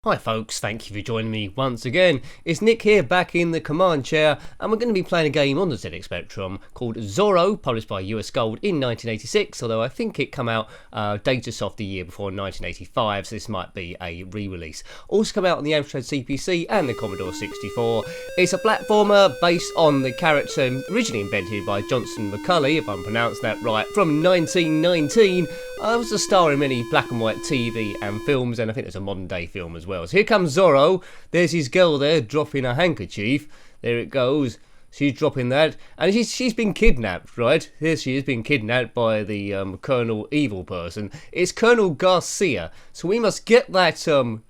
Hi folks, thank you for joining me once again. It's Nick here, back in the command chair, and we're going to be playing a game on the ZX Spectrum called Zorro, published by US Gold in 1986, although I think it came out Datasoft the year before 1985, so this might be a re-release. Also come out on the Amstrad CPC and the Commodore 64. It's a platformer based on the character originally invented by Johnson McCulley, if I'm pronouncing that right, from 1919. I was a star in many black and white TV and films, and I think there's a modern day film as well. So here comes Zorro. There's his girl there dropping a handkerchief. There it goes. She's dropping that, and she's been kidnapped, right? Here she is, being kidnapped by the Colonel Evil person. It's Colonel Garcia, so we must get that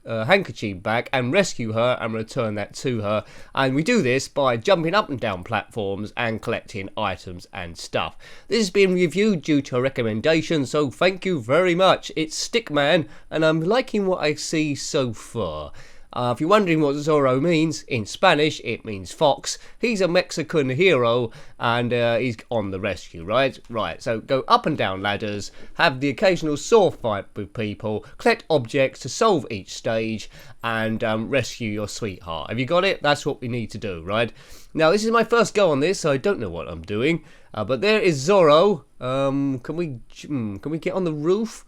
handkerchief back and rescue her and return that to her. And we do this by jumping up and down platforms and collecting items and stuff. This has been reviewed due to a recommendation, so thank you very much. It's Stickman, and I'm liking what I see so far. If you're wondering what Zorro means, in Spanish it means fox. He's a Mexican hero and he's on the rescue, right? Right, so go up and down ladders, have the occasional sword fight with people, collect objects to solve each stage, and rescue your sweetheart. Have you got it? That's what we need to do, right? Now, this is my first go on this, so I don't know what I'm doing. But there is Zorro. Can we get on the roof?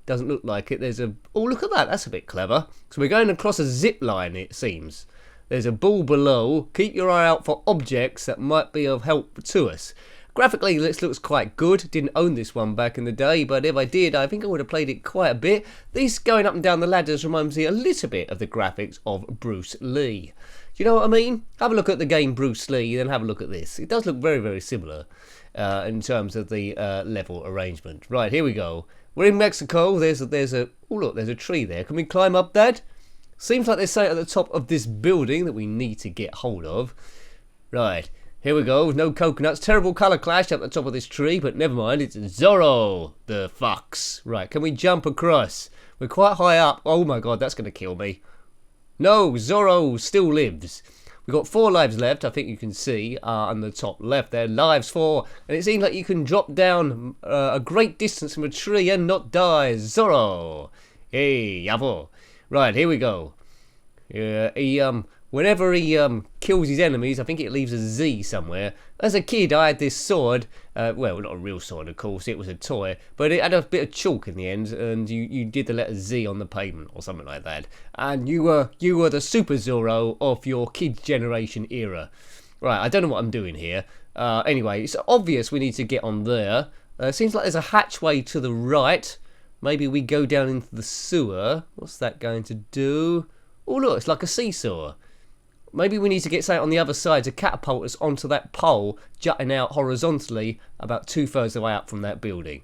Doesn't look like it. There's a... Oh, look at that. That's a bit clever. So we're going across a zip line, it seems. There's a ball below. Keep your eye out for objects that might be of help to us. Graphically, this looks quite good. Didn't own this one back in the day, but if I did, I think I would have played it quite a bit. These going up and down the ladders reminds me a little bit of the graphics of Bruce Lee. Do you know what I mean? Have a look at the game Bruce Lee, then have a look at this. It does look very, very similar in terms of the level arrangement. Right, here we go. We're in Mexico. There's a oh look, there's a tree there. Can we climb up that? Seems like there's something at the top of this building that we need to get hold of. Right, here we go. No coconuts. Terrible colour clash at the top of this tree, but never mind. It's Zorro the fox. Right, can we jump across? We're quite high up. Oh my god, that's going to kill me. No, Zorro still lives. We've got 4 lives left, I think you can see on the top left there. Lives 4. And it seems like you can drop down a great distance from a tree and not die. Zorro. Hey, yavo. Right, here we go. Whenever he kills his enemies, I think it leaves a Z somewhere. As a kid, I had this sword. Well, not a real sword, of course. It was a toy. But it had a bit of chalk in the end, and you did the letter Z on the pavement or something like that. And you were the Super Zorro of your kid's generation era. Right, I don't know what I'm doing here. Anyway, it's obvious we need to get on there. Seems like there's a hatchway to the right. Maybe we go down into the sewer. What's that going to do? Oh, look, it's like a seesaw. Maybe we need to get something on the other side to catapult us onto that pole jutting out horizontally about 2/3 of the way up from that building.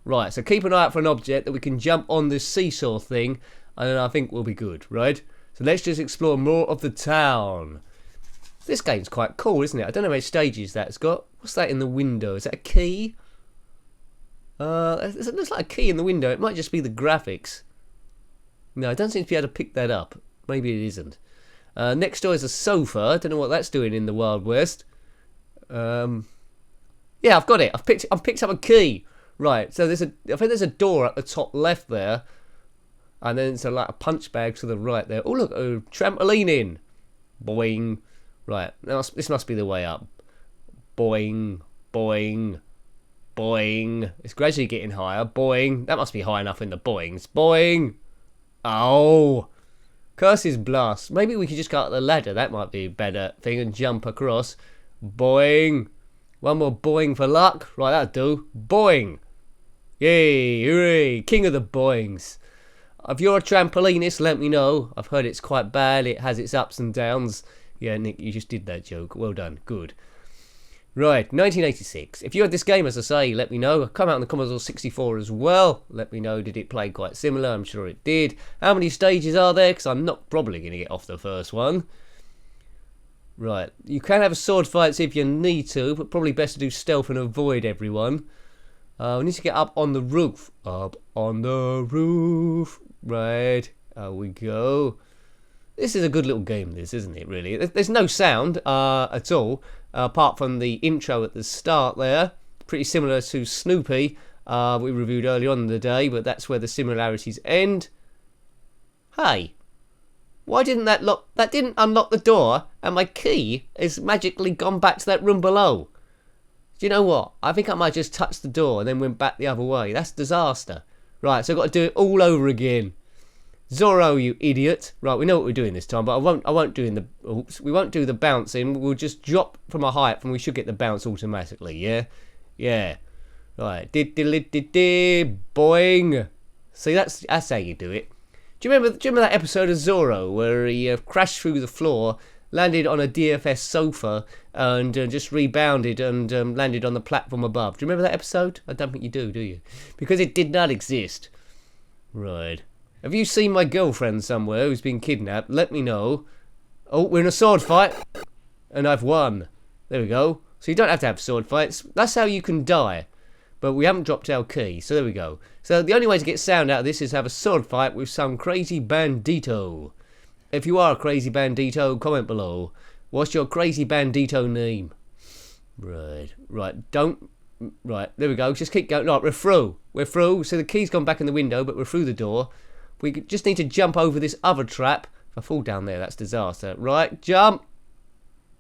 Right, so keep an eye out for an object that we can jump on this seesaw thing, and I think we'll be good, right? So let's just explore more of the town. This game's quite cool, isn't it? I don't know how many stages that's got. What's that in the window? Is that a key? It looks like a key in the window. It might just be the graphics. No, I don't seem to be able to pick that up. Maybe it isn't. Next door is a sofa. I don't know what that's doing in the Wild West. Yeah, I've got it. I've picked up a key. Right. So I think there's a door at the top left there, and then it's like a punch bag to the right there. Oh look, a trampoline in. Boing. Right. Now this must be the way up. Boing, boing, boing. It's gradually getting higher. Boing. That must be high enough in the boings. Boing. Oh. Curse's blast. Maybe we could just go up the ladder. That might be a better thing and jump across. Boing. One more boing for luck. Right, that'll do. Boing. Yay, hooray. King of the boings. If you're a trampolinist, let me know. I've heard it's quite bad. It has its ups and downs. Yeah, Nick, you just did that joke. Well done. Good. Right, 1986. If you had this game, as I say, let me know. Come out on the Commodore 64 as well. Let me know, did it play quite similar? I'm sure it did. How many stages are there? Because I'm not probably going to get off the first one. Right, you can have a sword fights if you need to, but probably best to do stealth and avoid everyone. We need to get up on the roof. Up on the roof. Right, there we go. This is a good little game, this, isn't it, really? There's no sound at all, apart from the intro at the start there. Pretty similar to Snoopy, we reviewed earlier on in the day, but that's where the similarities end. Hey, Why didn't that lock? That didn't unlock the door, and my key has magically gone back to that room below. Do you know what? I think I might just touch the door and then went back the other way. That's disaster. Right, so I've got to do it all over again. Zorro, you idiot. Right, we know what we're doing this time, but I won't do the oops. We won't do the bouncing. We'll just drop from a height and we should get the bounce automatically, yeah? Yeah. Right. Boing. See, that's how you do it. Do you remember that episode of Zorro where he crashed through the floor, landed on a DFS sofa, and just rebounded and landed on the platform above? Do you remember that episode? I don't think you do you? Because it did not exist. Right. Have you seen my girlfriend somewhere who's been kidnapped? Let me know. Oh, we're in a sword fight, and I've won. There we go. So you don't have to have sword fights. That's how you can die. But we haven't dropped our key, so there we go. So the only way to get sound out of this is have a sword fight with some crazy bandito. If you are a crazy bandito, comment below. What's your crazy bandito name? Right, there we go. Just keep going. Right, we're through. We're through. So the key's gone back in the window, but we're through the door. We just need to jump over this other trap. If I fall down there, that's disaster. Right, jump.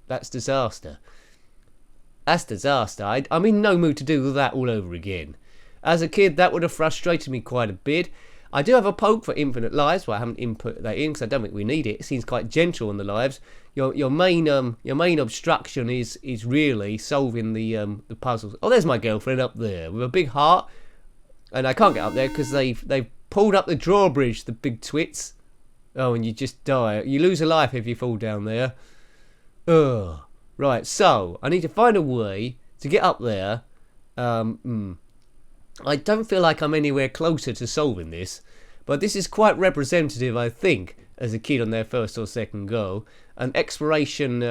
That's disaster. That's disaster. I'm in no mood to do that all over again. As a kid, that would have frustrated me quite a bit. I do have a poke for infinite lives, but I haven't input that in because I don't think we need it. It seems quite gentle on the lives. Your main obstruction is really solving the puzzles. Oh, there's my girlfriend up there with a big heart, and I can't get up there because they've pulled up the drawbridge, the big twits. Oh, and you just die. You lose a life if you fall down there. Ugh. Right, so I need to find a way to get up there. I don't feel like I'm anywhere closer to solving this, but this is quite representative, I think, as a kid on their first or second go. And exploration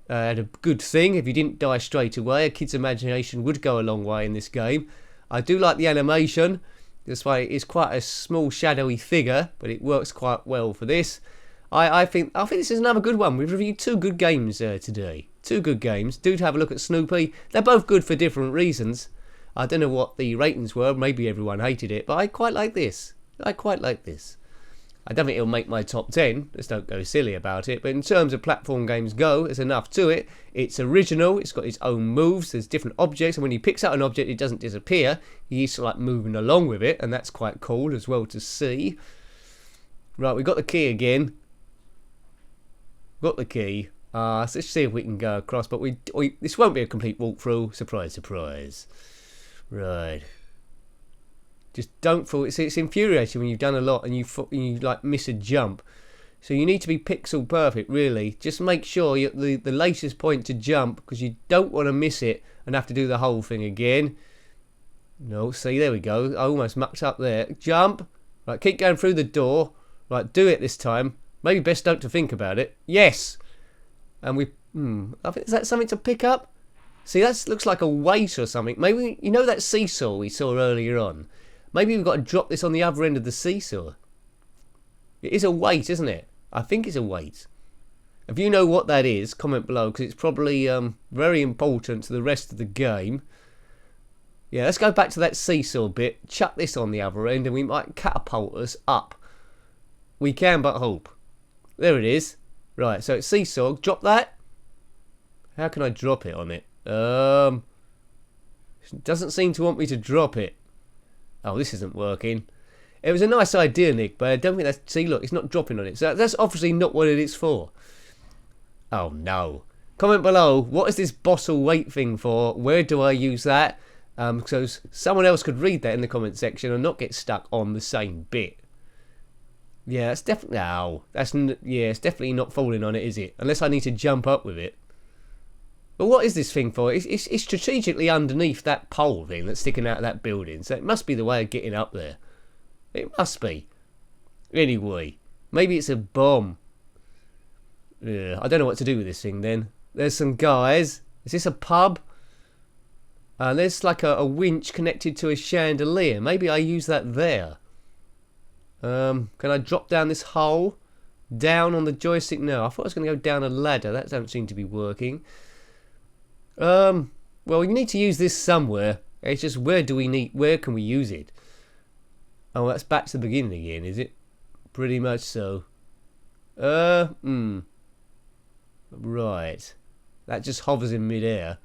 had a good thing. If you didn't die straight away, a kid's imagination would go a long way in this game. I do like the animation. This way, it's quite a small, shadowy figure, but it works quite well for this. I think this is another good one. We've reviewed two good games today. Two good games. Do have a look at Snoopy. They're both good for different reasons. I don't know what the ratings were. Maybe everyone hated it, but I quite like this. I quite like this. I don't think it'll make my top 10. Let's don't go silly about it. But in terms of platform games go, there's enough to it. It's original. It's got its own moves. There's different objects. And when he picks up an object, it doesn't disappear. He's sort of like moving along with it. And that's quite cool as well to see. Right, we've got the key again. Got the key. So let's see if we can go across. But this won't be a complete walkthrough. Surprise, surprise. Right. Just don't fall. It's infuriating when you've done a lot and you like miss a jump. So you need to be pixel perfect, really. Just make sure you're at the latest point to jump, because you don't want to miss it and have to do the whole thing again. No, see, there we go. I almost mucked up there. Jump. Right, keep going through the door. Right, do it this time. Maybe best don't to think about it. Yes. And we... I think, is that something to pick up? See, that looks like a weight or something. Maybe, you know that seesaw we saw earlier on? Maybe we've got to drop this on the other end of the seesaw. It is a weight, isn't it? I think it's a weight. If you know what that is, comment below, because it's probably very important to the rest of the game. Yeah, let's go back to that seesaw bit. Chuck this on the other end and we might catapult us up. We can but hope. There it is. Right, so it's seesaw. Drop that. How can I drop it on it? It doesn't seem to want me to drop it. Oh, this isn't working. It was a nice idea, Nick, but I don't think that's... See, look, it's not dropping on it. So that's obviously not what it is for. Oh, no. Comment below, what is this bottle weight thing for? Where do I use that? So someone else could read that in the comment section and not get stuck on the same bit. Yeah, it's definitely... No. It's definitely not falling on it, is it? Unless I need to jump up with it. But what is this thing for? It's strategically underneath that pole thing that's sticking out of that building. So it must be the way of getting up there. It must be. Anyway, maybe it's a bomb. Yeah, I don't know what to do with this thing then. There's some guys. Is this a pub? There's like a winch connected to a chandelier. Maybe I use that there. Can I drop down this hole? Down on the joystick? No, I thought I was going to go down a ladder. That doesn't seem to be working. Well, we need to use this somewhere. It's just where can we use it? Oh, that's back to the beginning again, is it? Pretty much so. Right. That just hovers in midair.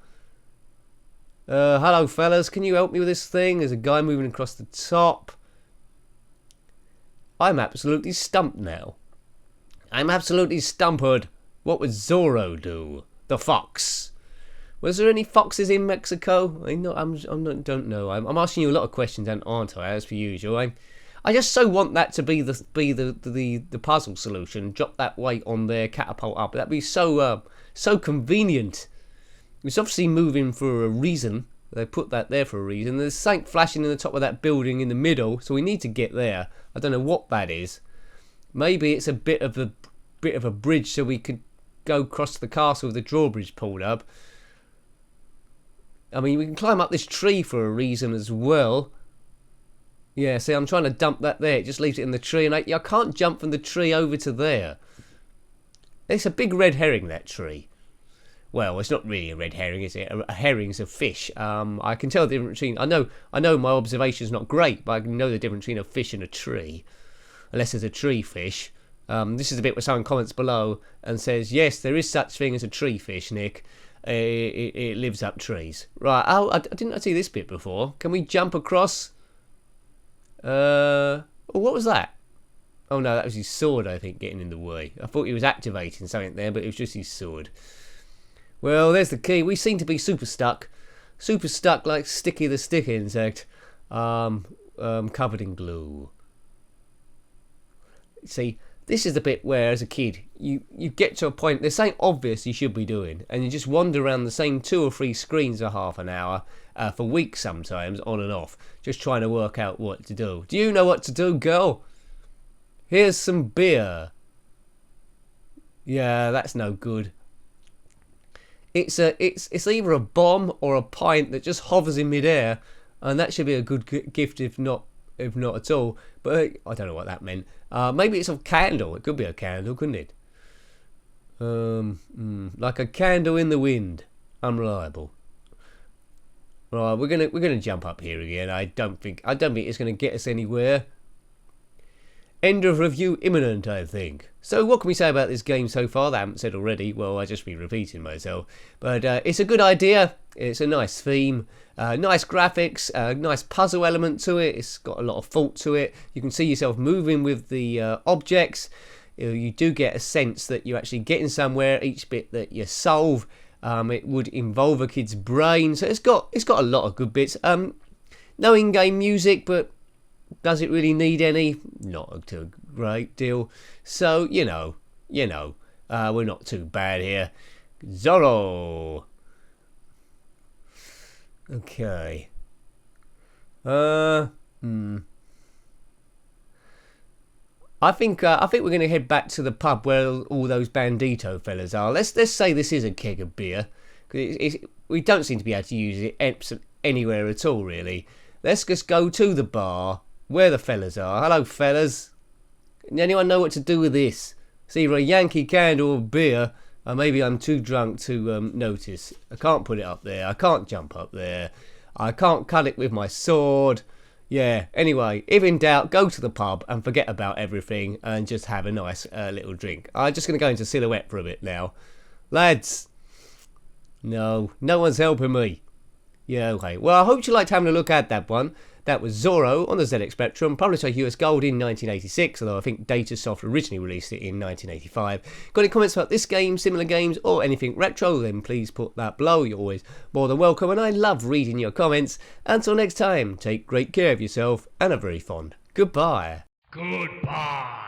Hello fellas, can you help me with this thing? There's a guy moving across the top. I'm absolutely stumped now. I'm absolutely stumped. What would Zorro do? The fox. Was there any foxes in Mexico? Don't know. I'm asking you a lot of questions, aren't I? As per usual. I just so want that to be the puzzle solution. Drop that weight on there, catapult up. That'd be so convenient. It's obviously moving for a reason. They put that there for a reason. There's something flashing in the top of that building in the middle, so we need to get there. I don't know what that is. Maybe it's a bit of a bridge so we could go across the castle with the drawbridge pulled up. I mean, we can climb up this tree for a reason as well. Yeah, see, I'm trying to dump that there. It just leaves it in the tree, and I can't jump from the tree over to there. It's a big red herring, that tree. Well, it's not really a red herring, is it? A herring's a fish. I can tell the difference between... I know my observation's not great, but I can know the difference between a fish and a tree. Unless it's a tree fish. This is the bit where someone comments below and says, yes, there is such thing as a tree fish, Nick. It lives up trees. Right, oh, I didn't see this bit before. Can we jump across? Oh, what was that? Oh no, that was his sword, I think, getting in the way. I thought he was activating something there, but it was just his sword. Well, there's the key. We seem to be super stuck. Super stuck like Sticky the Stick insect. Covered in glue. See, this is the bit where, as a kid, you get to a point, there's something obvious you should be doing, and you just wander around the same 2 or 3 screens for half an hour, for weeks sometimes, on and off, just trying to work out what to do. Do you know what to do, girl? Here's some beer. Yeah, that's no good. It's either a bomb or a pint that just hovers in midair, and that should be a good gift if not at all. But I don't know what that meant. Maybe it's a candle. It could be a candle, couldn't it? Like a candle in the wind. Unreliable. Right, we're gonna jump up here again. I don't think it's gonna get us anywhere. End of review imminent, I think. So what can we say about this game so far that I haven't said already? Well, I just be repeating myself. But it's a good idea. It's a nice theme. Nice graphics. Nice puzzle element to it. It's got a lot of thought to it. You can see yourself moving with the objects. You do get a sense that you're actually getting somewhere. Each bit that you solve, it would involve a kid's brain. So it's got a lot of good bits. No in-game music, but does it really need any? Not a great deal. So, you know, we're not too bad here. Zorro. Okay. I think we're going to head back to the pub where all those bandito fellas are. Let's say this is a keg of beer. We don't seem to be able to use it anywhere at all, really. Let's just go to the bar where the fellas are. Hello, fellas. Anyone know what to do with this? It's either a Yankee candle or beer, or maybe I'm too drunk to notice. I can't put it up there. I can't jump up there. I can't cut it with my sword. Yeah, anyway, if in doubt, go to the pub and forget about everything and just have a nice little drink. I'm just going to go into silhouette for a bit now. Lads. No one's helping me. Yeah, okay. Well, I hope you liked having a look at that one. That was Zorro on the ZX Spectrum, published by US Gold in 1986, although I think Datasoft originally released it in 1985. Got any comments about this game, similar games, or anything retro, then please put that below. You're always more than welcome, and I love reading your comments. Until next time, take great care of yourself, and a very fond goodbye. Goodbye.